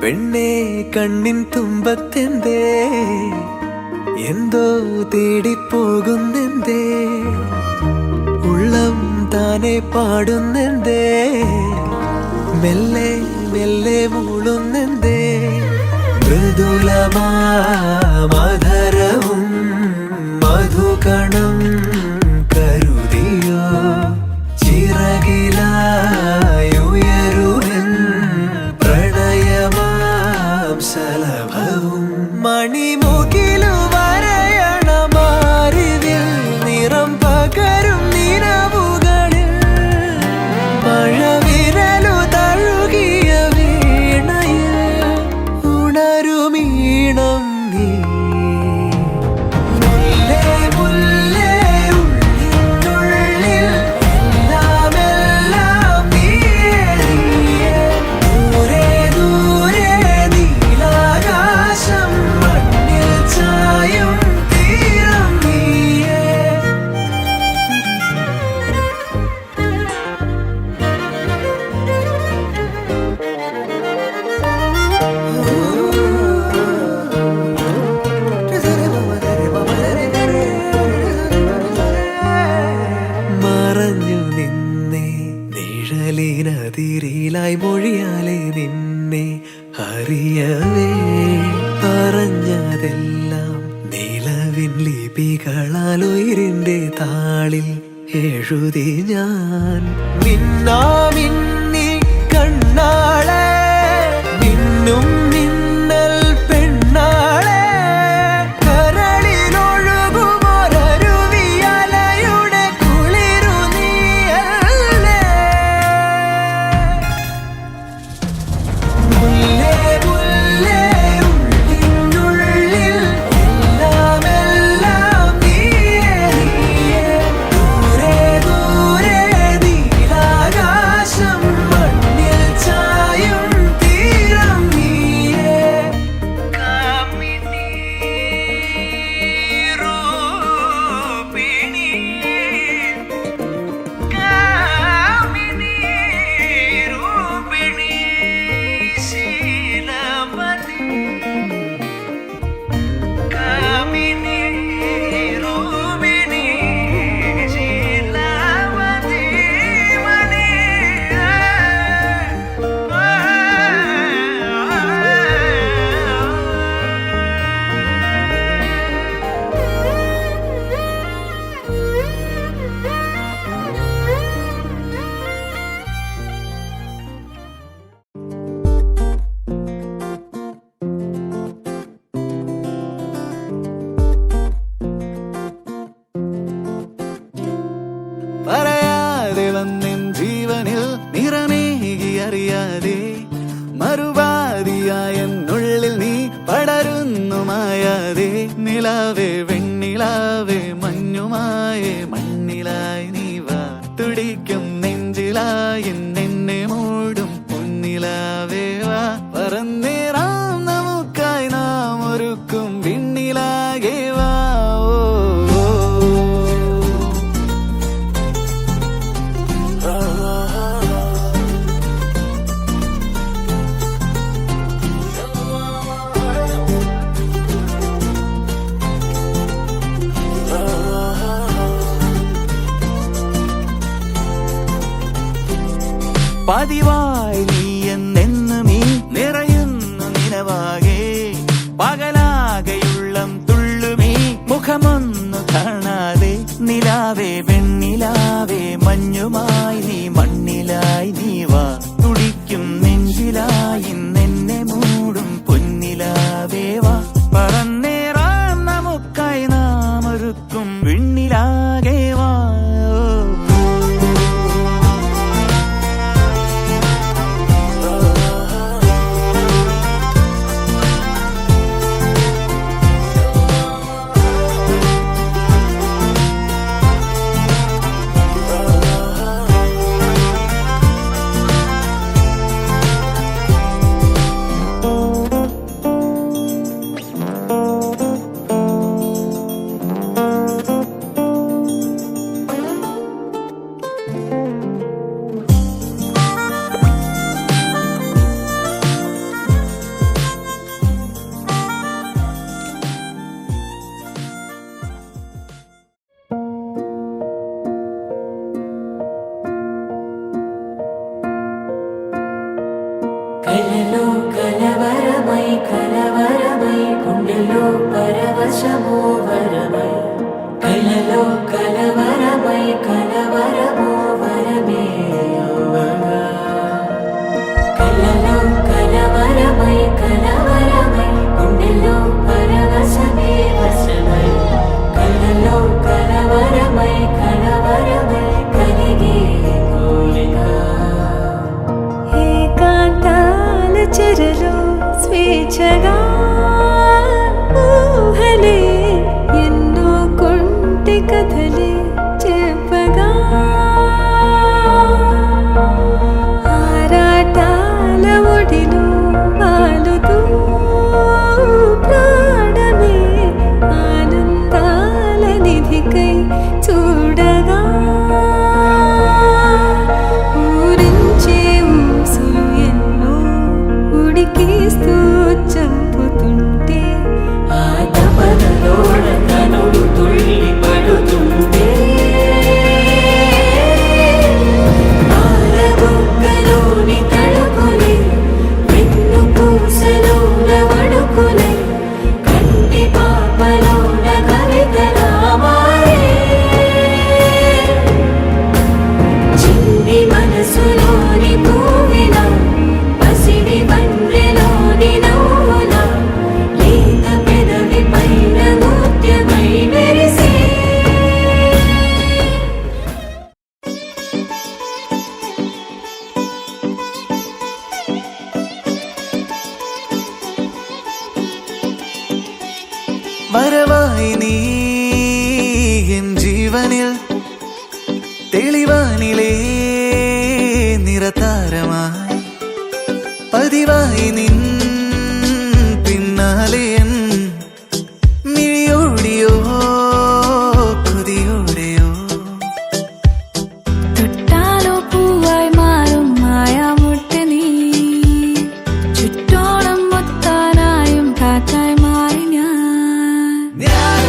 പെണ്ണേ കണ്ണിൻ തുമ്പത്തെന്തേ എന്തോ തേടിപ്പോകുന്നെന്തേ ഉള്ളം താനെ പാടുന്നെന്തേ മെല്ലെ മെല്ലെ മൂളുന്നെന്തേ മൃദുലമാധരവും മധുകണം കരുതിയോ ചിറകിലായുയരുവൻ പ്രണയമാം സലഭവും മണിമുകിലു വരയണമാരിതിൽ നിറം പകരും നിലവുകളിൽ മഴവിരലു തഴുകിയ വീണയിൽ ഉണരുമീണം നീ നിഴലിനതിരിലായി മൊഴിയാലെ നിന്നെ അറിയവേ പറഞ്ഞതെല്ലാം നിലവിൻ ലിപികളാൽ ഉയിരിന്റെ താളിൽ എഴുതി ഞാൻ മിന്നാമിന്നി കണ്ണാളെ മിന്നും മിന്നൽ പെണ്ണാളെ പറയാതെ വന്നിൻ ജീവനിൽ നിറമേകി അറിയാതെ മറുപാതിയായെന്നുള്ളിൽ നീ പടരുന്നു മായാതെ നിലാവേ വെണ്ണിലാവേ മഞ്ഞുമായേ മണ്ണിലായി നീ വാ തുടിക്കും നെഞ്ചിലായി എന്നെ മൂടും പൊന്നിലാവേ വാ പറന്നേറാം നമുക്കായി നാം ഒരുക്കും വിണ്ണിലാകെ വാ പതിവായി നീ എന്നെന്നും ഈ നിറയുന്നു നിലവാകെ പകലാകെയുള്ളം തുള്ളുമീ മുഖമൊന്നു കാണാതെ നിലാവേ വെണ്ണിലാവേ മഞ്ഞുമായി നീ മണ്ണിലായി നീ വാ തുടിക്കും നെഞ്ചിലായി എന്നെ മൂടും പൊന്നിലാവേ വാ പറന്നേറാം നമുക്കായി നാം ഒരുക്കും വിണ്ണിലാകെ വാ కలవరమై కలవరమై గుండెలో పరవశమో వరమై కలలో కలవరమై కలవరమో వరమే అవ్వగా కలలో కలవరమై కలవరమై గుండెలో పరవశమే వశమై కలలో కలవరమై కలవరమై కలిగే కోరిక ఏకాంతాల చెరలో స్వేచ్ఛగా ఊహలే ఎన్నో కొంటె కథలే చెప్పగా ఆరాటాల ఒడిలో వాలుతూ ప్రాణమే ఆనందాల నిధికై చూడగా ఊరించే ఊసులు ఎన్నో ఉడికిస్తూ చంపుతుంటే ఆ తపనలోన తనుడు తుళ్ళి పడుతుంటే పాలబుగ్గలోని తడుకులే వెన్ను పూసలోన వడుకులే కంటి పాపలోన కవితలా మారే చిన్ని మనసులోని పూవిన పసిడి బండ్రెలోని నవ్వుల లేత పెదవి పైన ముత్యమై మెరిసే വരവായി നീ എൻ ജീവനിൽ തെളിവാനിലേ നിറതാരമായി പതിവായി നിൻ പിന്നാലെ എൻ മിഴിയോടിയോ കൊതിയോടെയോ തൊട്ടാലോ പൂവായി മാറും മായാമുട്ട് നീ ചുറ്റോളം മുത്താനായും കാറ്റായി മാറി ഞാൻ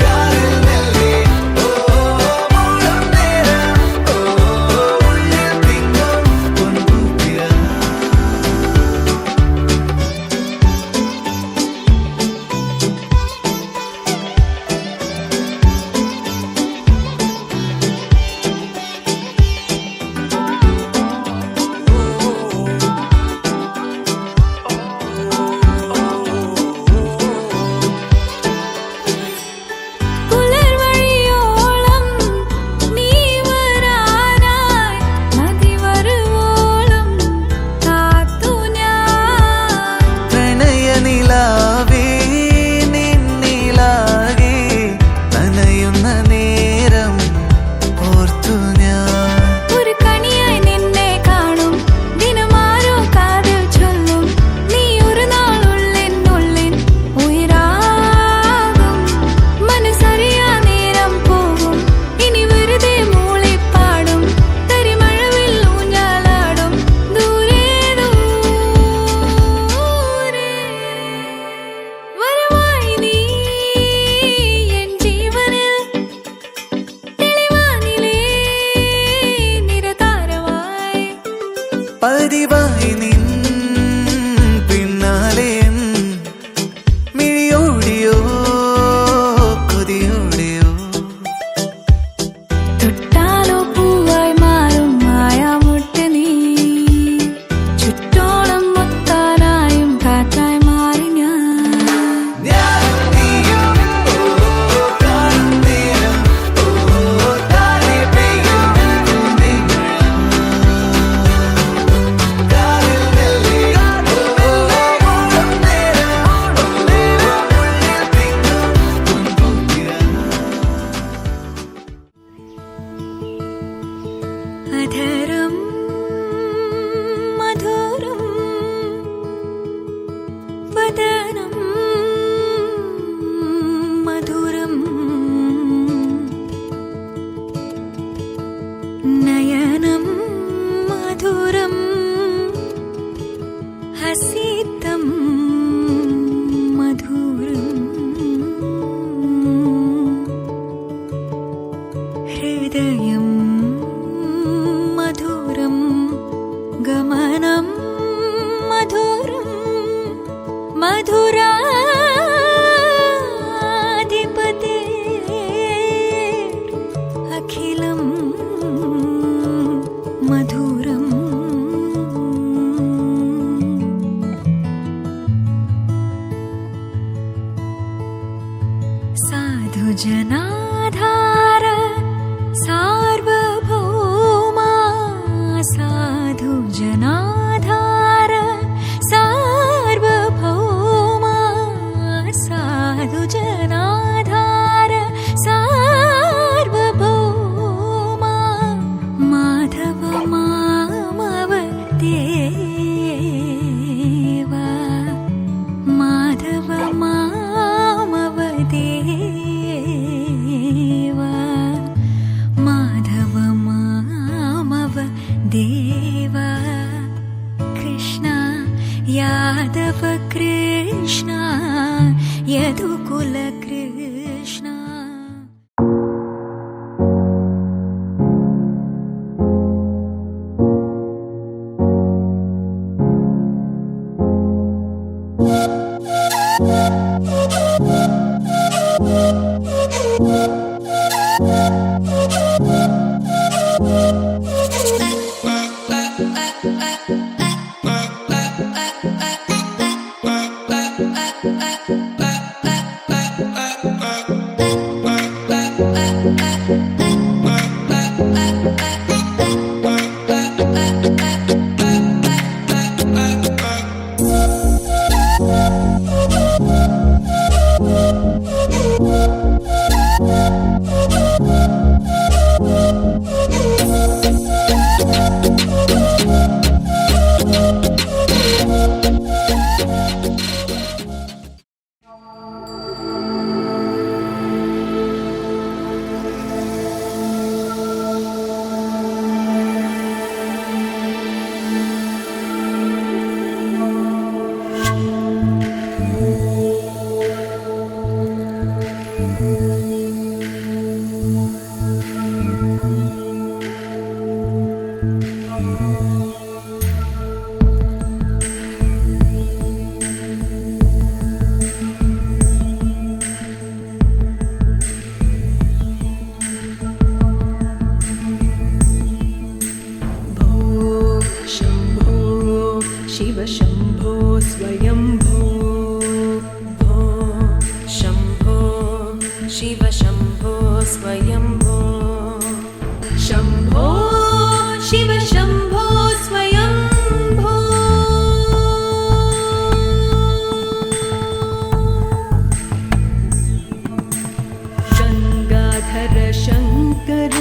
കാറിൽ ഹൃദയം മധുരം ഗമനം മധുരം മധുരാധിപതേ അഖിലം മധുരം സാധുജനാധാര സാർവഭൗമാ സാധുജനാധാര സാർവഭൗമാ സാധുജനാധാര സാർവഭൗമാ മാധവ മാമവ ദേവ മാധവ മാമവ ദേവ മാധവ മാമവ ദേവ കൃഷ്ണ യാദവ കൃഷ്ണ യദുകുല കൃഷ്ണ शिव शम्भो स्वयम्भो भो शम्भो शिव शम्भो स्वयम्भो शम्भो शिव शम्भो स्वयम्भो गङ्गाधर शङ्कर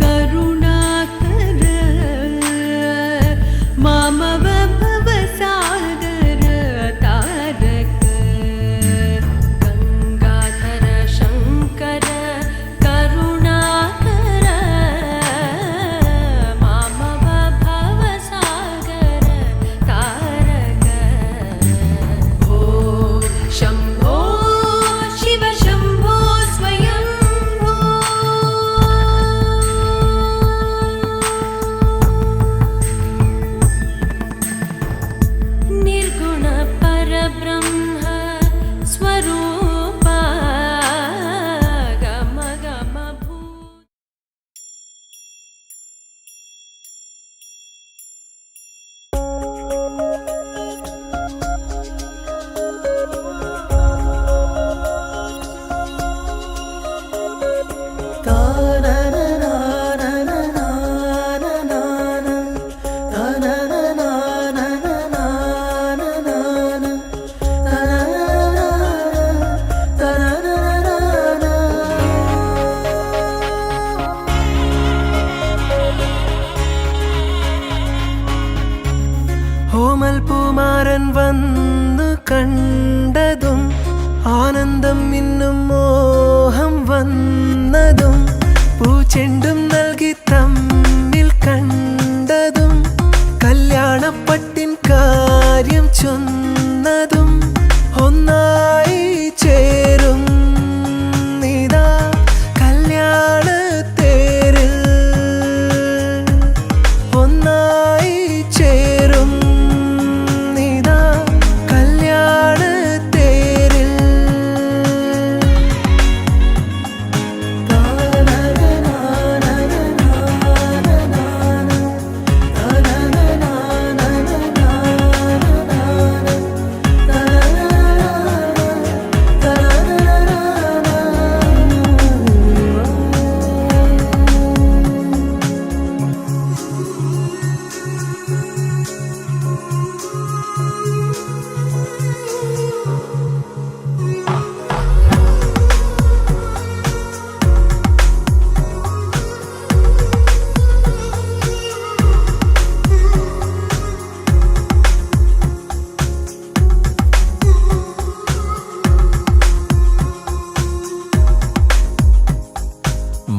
करुणाकर मामव भवसागर तारक गङ्गाधर शङ्कर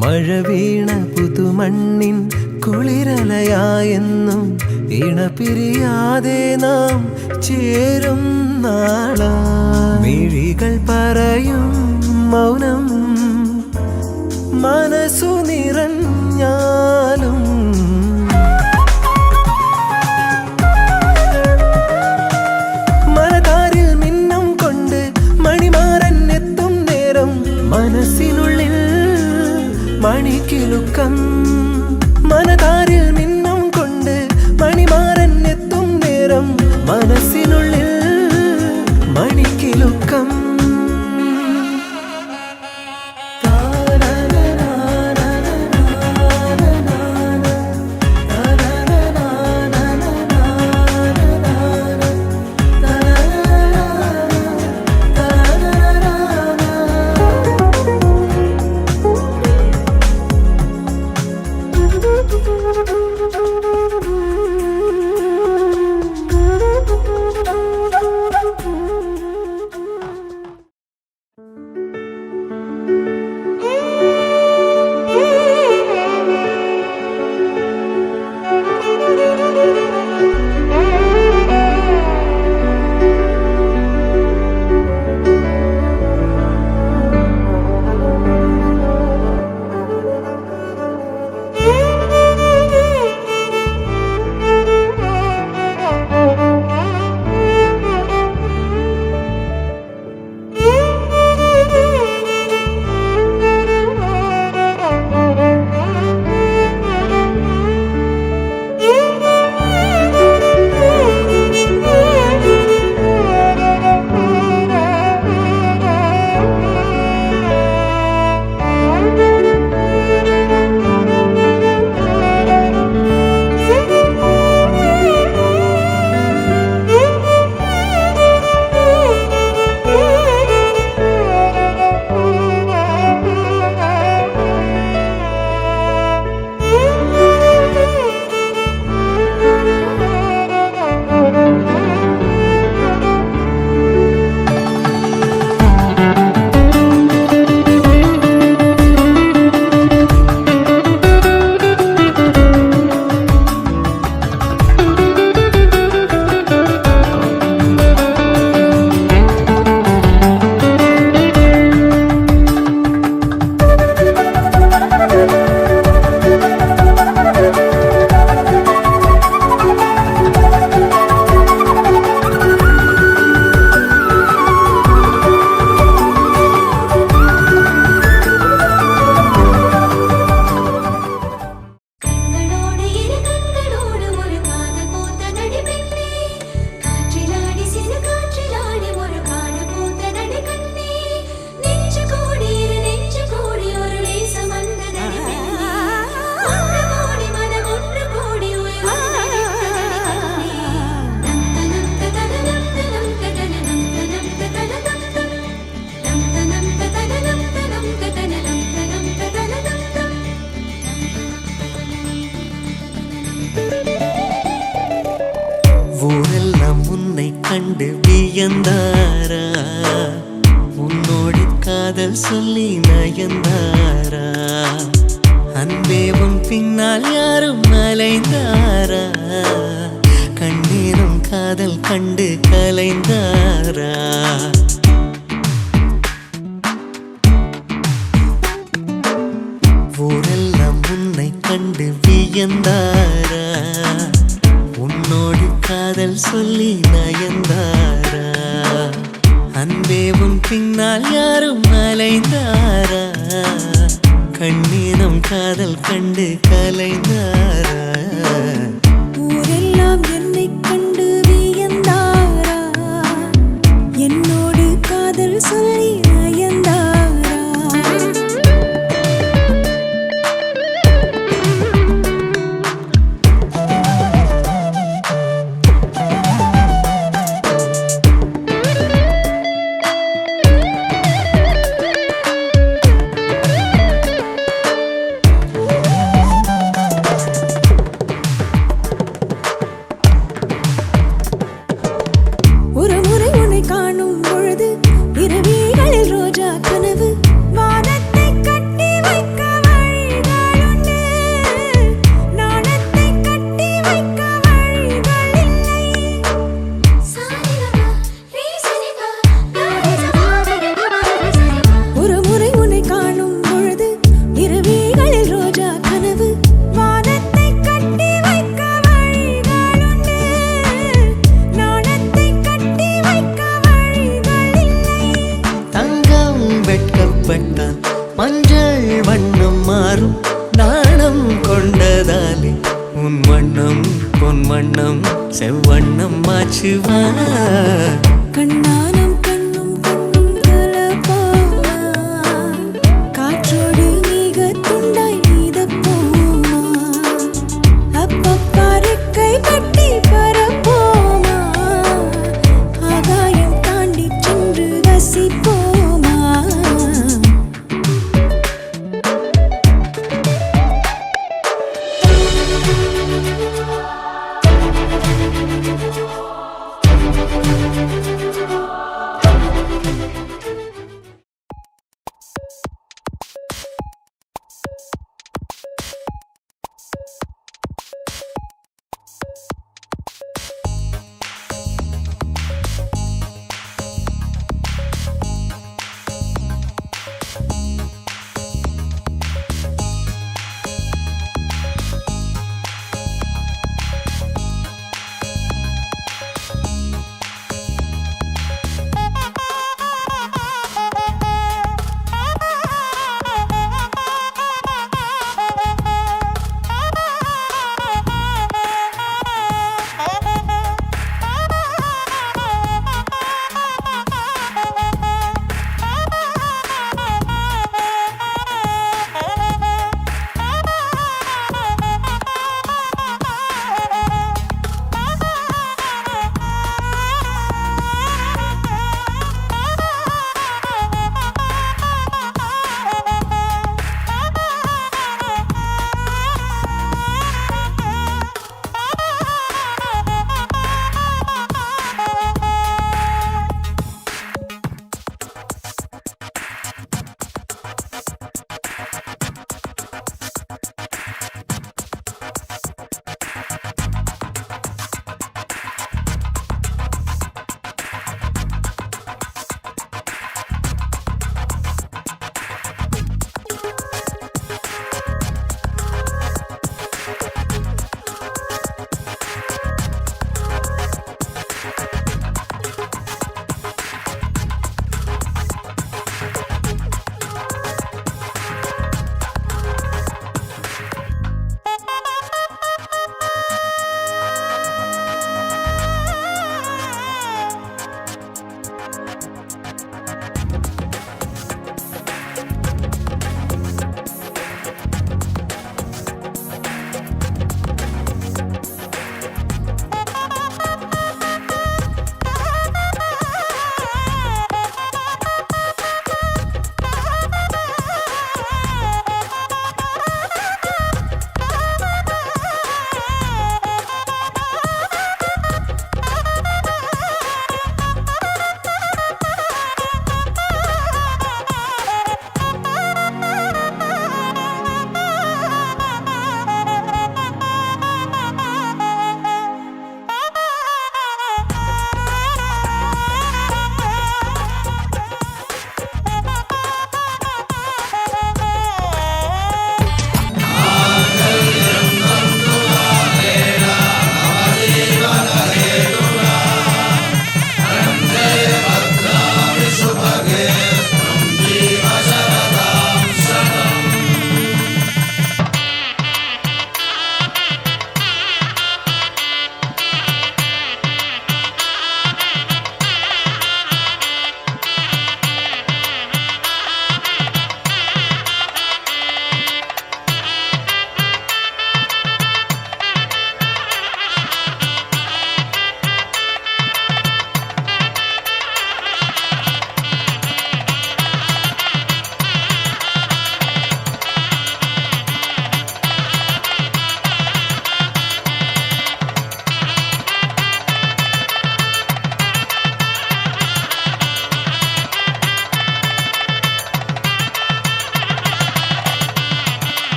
മഴ വീണ പുതുമണ്ണിൻ കുളിരലയായെന്നും ഇണപിരിയാതെ നാം ചേരും നാളാ മിഴികൾ പറയും മൗനം മനസ്സു നിറഞ്ഞാലും മനതാരിൽ മിന്നും കൊണ്ട് മണിമാരൻ എത്തും നേരം മനസ്സിനുള്ളിൽ മണിക്കിലുക്കം മനതാരിൽ മിന്നും കൊണ്ട് മണിമാരൻ എത്തും നേരം മനസ്സിനുള്ളിൽ മണിക്കിലുക്കം கண்டு வியந்தாரா உன்னோடு காதல் சொல்லி நயந்தாரா அன்பே உன் பின்னால் யாரும் அலைந்தாரா கண்ணீரும் காதல் கண்டு கலைந்தாரா ஊரெல்லாம் உன்னை கண்டு வியந்தாரா உன்னோடு காதல் சொல்லி நயந்தாரா அன்பே உன் பின்னால் யாரும் அலைந்தாரா கண்ணீரம் காதல் கண்டு கலைந்தாரா ஊரெல்லாம் என்னை கண்டு வியந்தாரா என்னோடு காதல் சொல்லி நயந்தாரா தான் மஞ்சள் வண்ணம் மாறும் நாணம் கொண்டதாலே உன் வண்ணம் பொன் வண்ணம் செவ்வண்ணம் மாச்சுவா கண்ணானம் கண்ணும் கண்ணும் கலப்பாமா காற்றோடு நீக துண்டாய் நீதப்போமா அப்பப்பா ரெக்கை கட்டி பரப்போமா ஆகாயம் தாண்டி சென்று ரசிப்போமா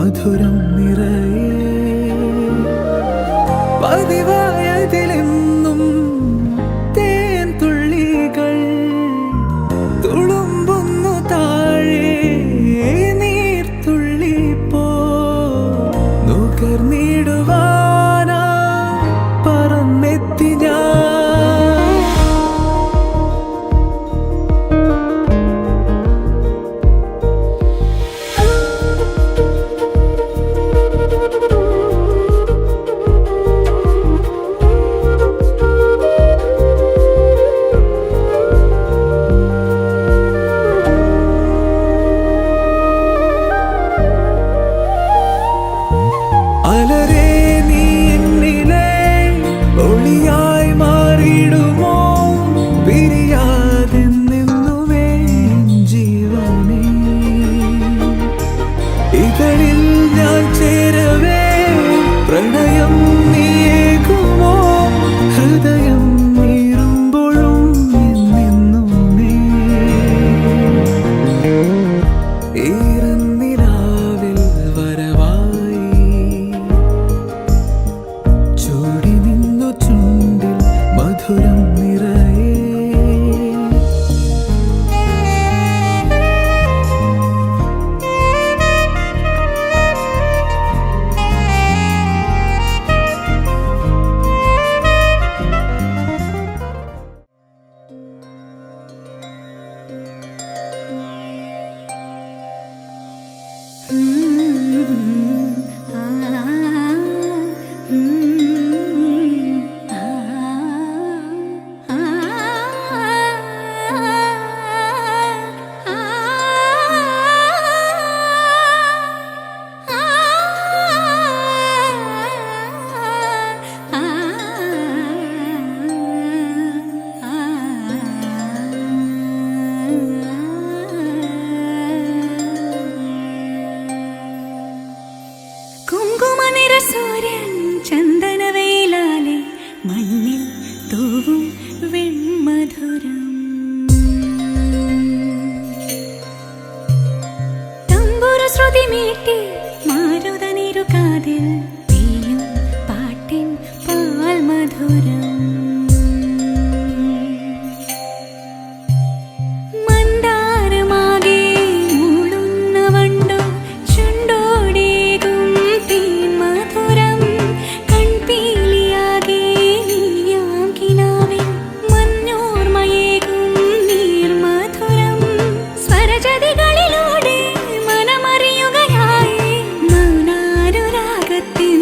മധുരം നിറയെ പതിവായതിലെന്നും തേൻ തുള്ളികൾ തുളുമ്പുന്നു താഴെ നീർത്തുള്ളി പോ നുകർന്നിടുവാനാ പറന്നെത്തി ഞാൻ. അലരേ നീ എന്നിലെ ഒളിയായി മാറിയിടുമോ പിരിയാതെ നിന്നുവേ ജീവനേ ഇതളിൽ ഞാൻ ചേരവേ പ്രണയം നീയേകുമോ ഹൃദയം നീറുമ്പോഴും നിന്നു നീ ഈറന്നിലാവിൽ വരവായി ചൂടി നിന്നു ചുണ്ടിൽ മധുരം നിറയെ കുങ്കുമനിറ സൂര്യൻ ചന്ദനവേലാലെ മണ്ണിൽ തൂവും വെൺമധുരം തമ്പുരു ശ്രുതി മീട്ടി മാരുതനിരു കാതിൽ പെയ്യും പാട്ടിൻ പാൽ മധുരം മന്ദാരമാകെ മൂളുന്ന വണ്ടോ ചുണ്ടോടേകും തേൻ മധുരം കൺപീലിയാകെ നീയാം കിനാവിൽ മഞ്ഞോർമയേകും നീർമധുരം സ്വരജതികളിലൂടെ മനമറിയുകയായി മൗനാനുരാഗത്തിൽ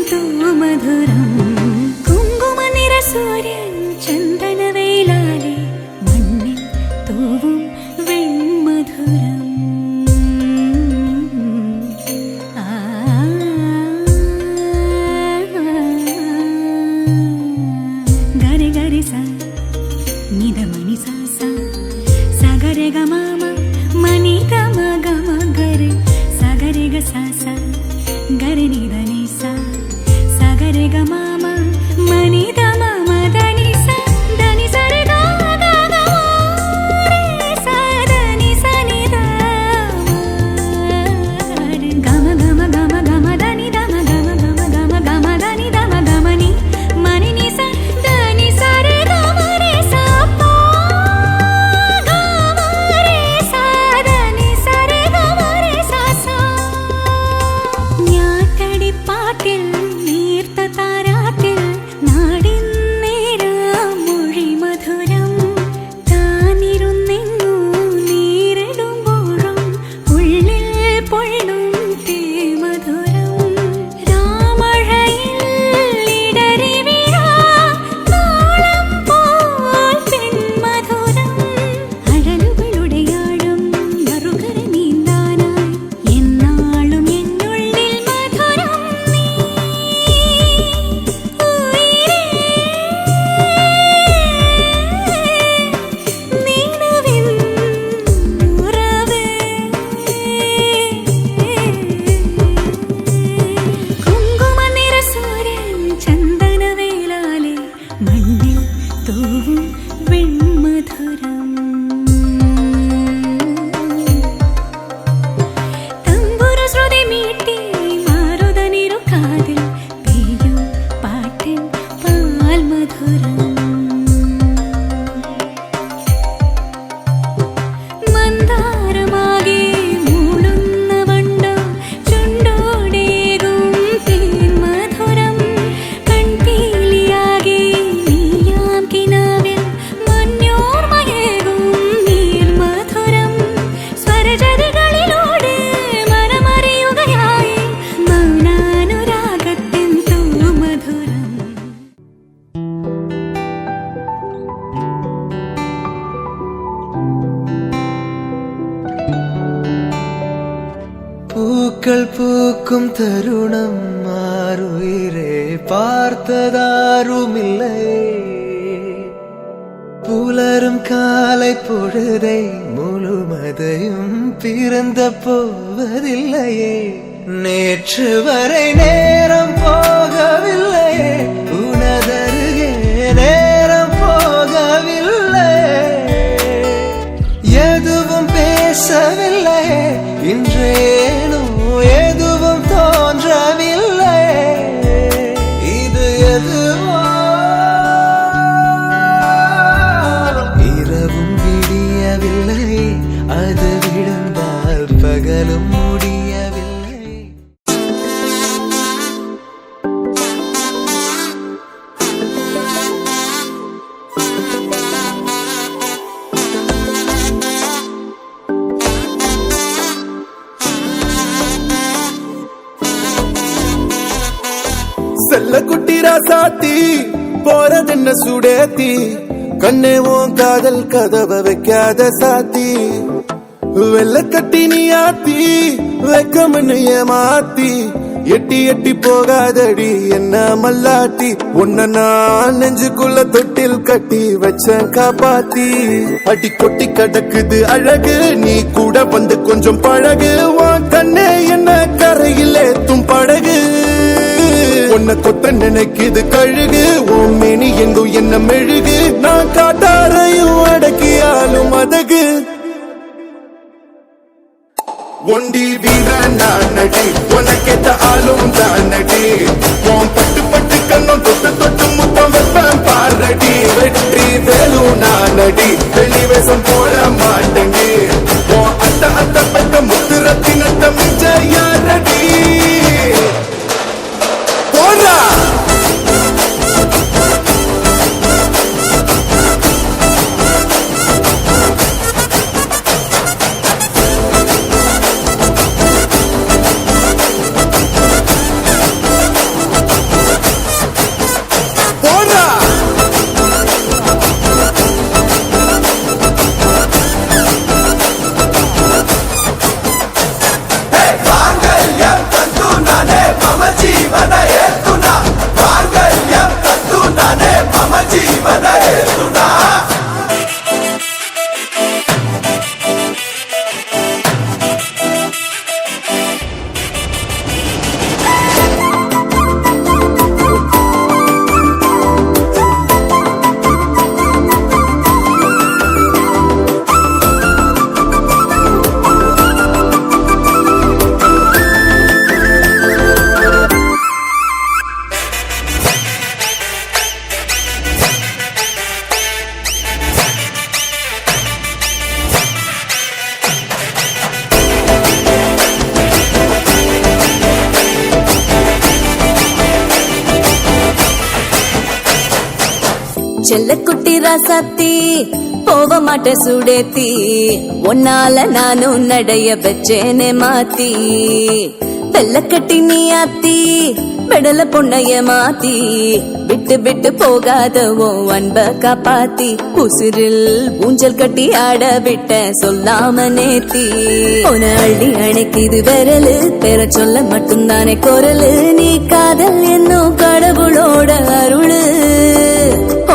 பூக்கள் பூக்கும் தருணம் மாறுயிரே பார்த்ததாருமில்லை புலரும் காலை பொழுதை முழுமதையும் பிறந்த போவதில்லையே நேற்று வரை நேரம் போகவில்லையே உனதருகே நேரம் போகவில்லை எதுவும் பேசவில்லையே இன்றேனோ எதுவும் தோன்றவில்லை இது எதுவோ இரவும் விடியவில்லை அது விழுந்தால் பகலும் முடியவில்லை செல்ல குட்டி ராசாத்தி போறதென்ன சுடேத்தி கண்ணே உன் காதல் கதவை வைக்காத சாத்தி வெள்ள கட்டி நீ ஆத்தி வெக்கம்னு ஏமாத்தி எட்டி எட்டி போகாதடி என்ன மல்லாட்டி உன்ன நான் நெஞ்சுக்குள்ள தொட்டில் கட்டி வச்ச காப்பாத்தி அடி கொட்டி கடக்குது அழகு நீ கூட வந்து கொஞ்சம் பழகு உன் கண்ணே என்ன கரையில் ஏத்தும் படகு உன்னை கொத்த நினைக்குது கழுகு உன் மேனி எங்கும் என்ன மெழுகு நான் காட்டாரையும் அடக்கியாலும் அதகு ஒண்டி வீரன் நான் நடி உனக்கேத்த ஆளும் தான் நடி உன் பட்டு பட்டு கண்ணும் தொட்டு தொட்டு முத்தம் வைப்பேன் பாரடி வெற்றி வேலும் நான் நடி வெளிவேசம் போட மாட்டேங்க உன் அத்த அத்த பட்ட முத்து ரத்தினத்த மிச்ச யாரடி போடா செல்ல குட்டி ராசாத்தி போக மாட்ட சுடேத்தி உன்னால நானும் நடைய வச்சேனே மாத்தி வெள்ள கட்டி நீ ஆத்தி பெடல பொண்ணைய மாத்தி விட்டு விட்டு போகாதவோ அன்ப காப்பாத்தி உசிரில் ஊஞ்சல் கட்டி ஆட விட்ட சொல்லாம நேத்தி உன அள்ளி அணைக்குது விரலு பெற சொல்ல மட்டும்தானே குரலு நீ காதல் என்னும் கடவுளோட அருளு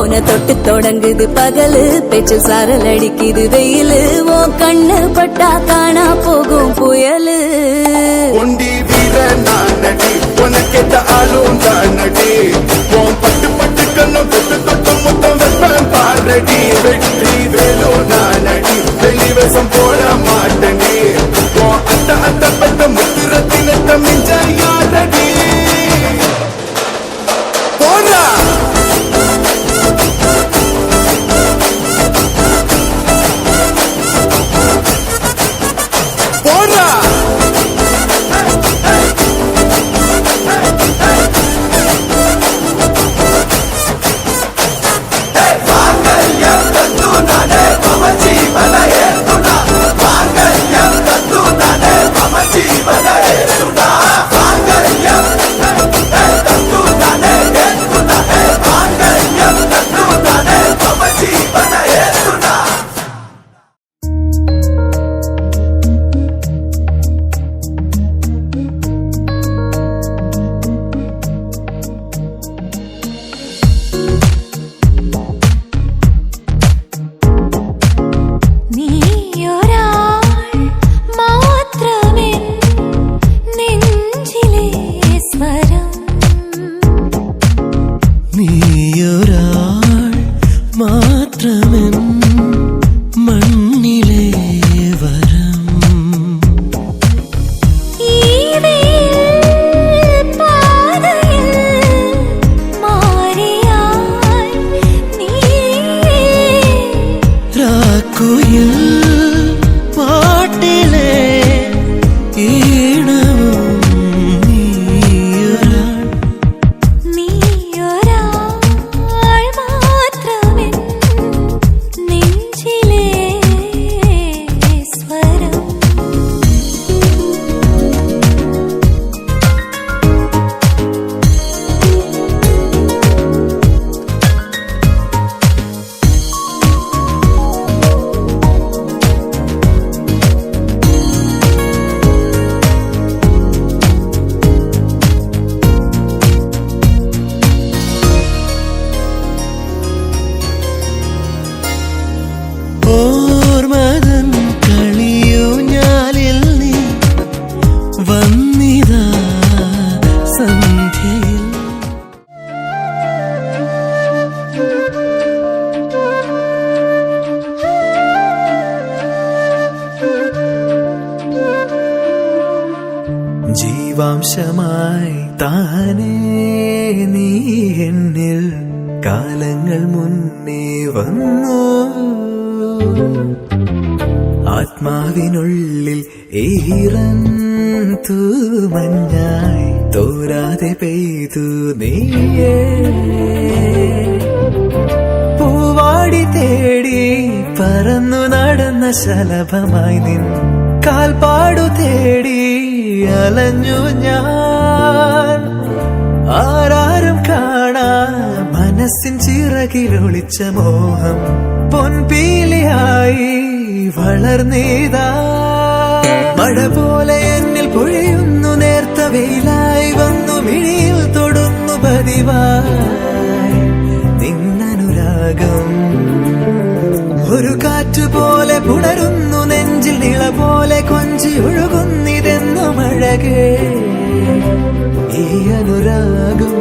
உன தொட்டு தொடங்குது பகலு பேச்சு சாரல் அடிக்குது வெயிலு ஓ கண்ணு பட்டா காணா போகும் புயலு ஒண்டி வீரன் நான் நடி உனக்கேத்த ஆளும் தான் நடி உன் பட்டு பட்டு கண்ணும் தொட்டு தொட்டு முத்தம் வைப்பேன் பாரடி வெற்றி வேலும் நான் நடி வெளிவேசம் போட மாட்டேனே உன் அத்த அத்த பட்ட முத்து ரத்தினத்த மிஞ்ச யாரடி போடா போடா வாங்கல்யம் தந்து நானே மம ஜீவன ஏத்துனா ജീവാംശമായി താനേ നീ എന്നിൽ കാലങ്ങൾ മുന്നേ വന്നു. ആത്മാവിനുള്ളിൽ ഈറൻ തൂമഞ്ഞായി തോരാതെ പെയ്തു നീയേ. പൂവാടി തേടി പറന്നു നടന്ന ശലഭമായി നിൻ കാൽപ്പാടു തേടി അലഞ്ഞു ഞാൻ. ആരാരും കാണാ മനസ്സിൻ ചിറകിലൊളിച്ച മോഹം പൊൻപീലിയായി വളർന്നീതാ. മഴ പോലെ എന്നിൽ പൊഴിയുന്നു നേർത്ത വെയിലായി വന്നു മിഴിയിൽ തൊടുന്നു പതിവായി നിന്നനുരാഗം. ഒരു കാറ്റുപോലെ പുണരുന്നു നെഞ്ചിൽ നിള പോലെ കൊഞ്ചി ഒഴുകുന്നിതെന്നും അഴകേ ഈ അനുരാഗം.